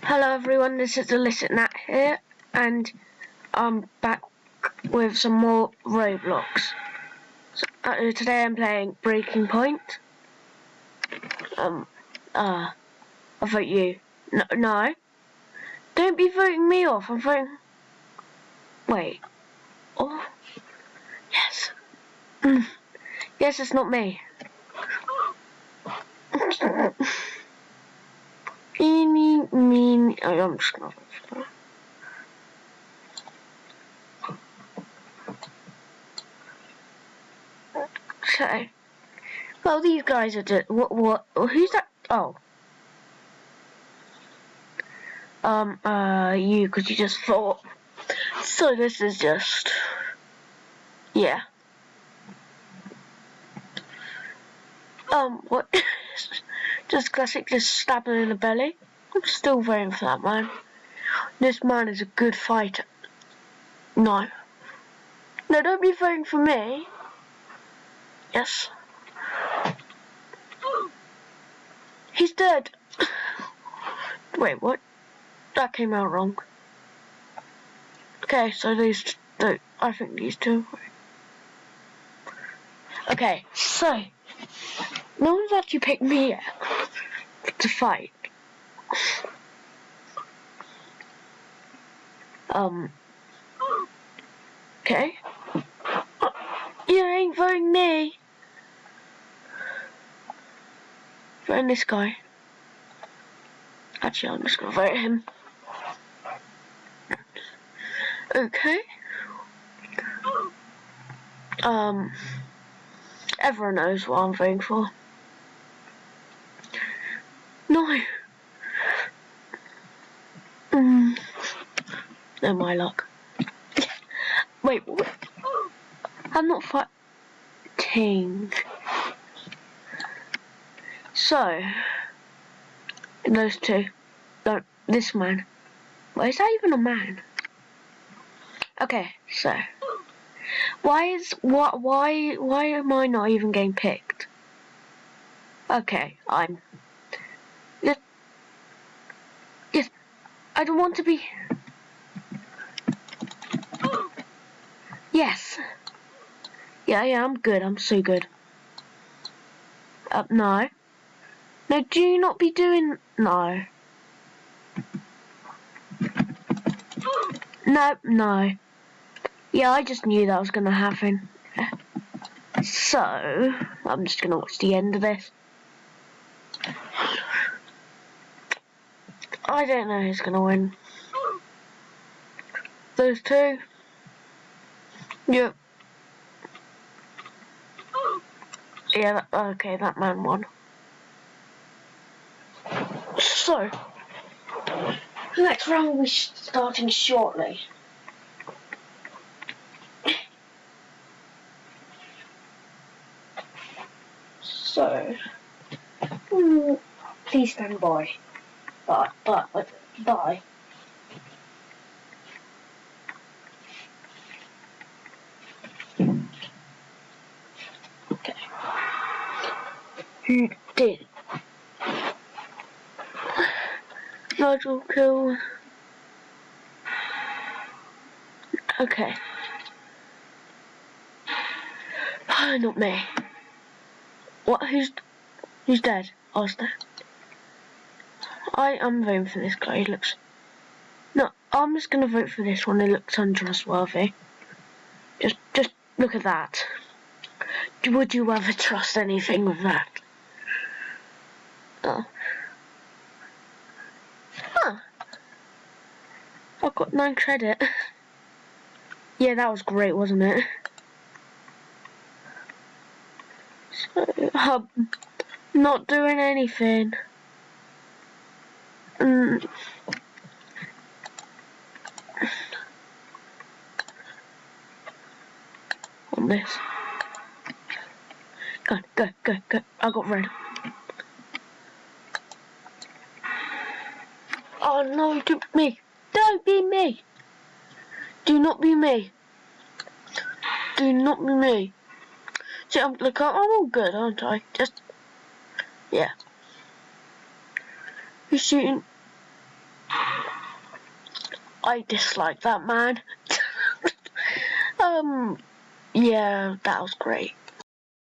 Hello everyone, this is Illicit Nat here, and I'm back with some more Roblox. Today I'm playing Breaking Point. I vote you. No. Don't be voting me off, I'm voting... Wait. Oh. Yes. Yes, it's not me. Oh, I'm just gonna... So, well, these guys are just... What? Who's that? Oh. You, because you just thought. So this is just... Yeah. What? Just classic, just stabbing in the belly. I'm still voting for that man. This man is a good fighter. No. No, don't be voting for me. Yes. He's dead. Wait, what? That came out wrong. Okay, so these two, I think these two. Okay, so no one's actually picked me yet to fight. Okay. You ain't voting me. Voting this guy. Actually, I'm just gonna vote him. Okay. Everyone knows what I'm voting for. No. No, my luck. Wait, what? I'm not fighting. So, those two. Don't. This man. Wait, is that even a man? Okay, so. Why am I not even getting picked? Okay, I'm. Yes, I don't want to be. Yes. Yeah, I'm good. I'm so good. No. No, do not be doing... No. No. Yeah, I just knew that was going to happen. So, I'm just going to watch the end of this. I don't know who's going to win. Those two. Yep. Yeah, okay, that man won. So, the next round will be starting shortly. So, please stand by. Bye. Okay. Who did? Nigel kill. Okay. Not me. What? Who's dead? Oscar. I am voting for this guy. He looks. No, I'm just gonna vote for this one. It looks untrustworthy. Just look at that. Would you ever trust anything with that? Oh. Huh. I've got 9 credit. Yeah, that was great, wasn't it? So, not doing anything. On this. Go. I got red. Oh no, don't be me. Don't be me. Do not be me. Do not be me. See, I'm all good, aren't I? Just, yeah. Who's shooting? I dislike that man. Yeah, that was great.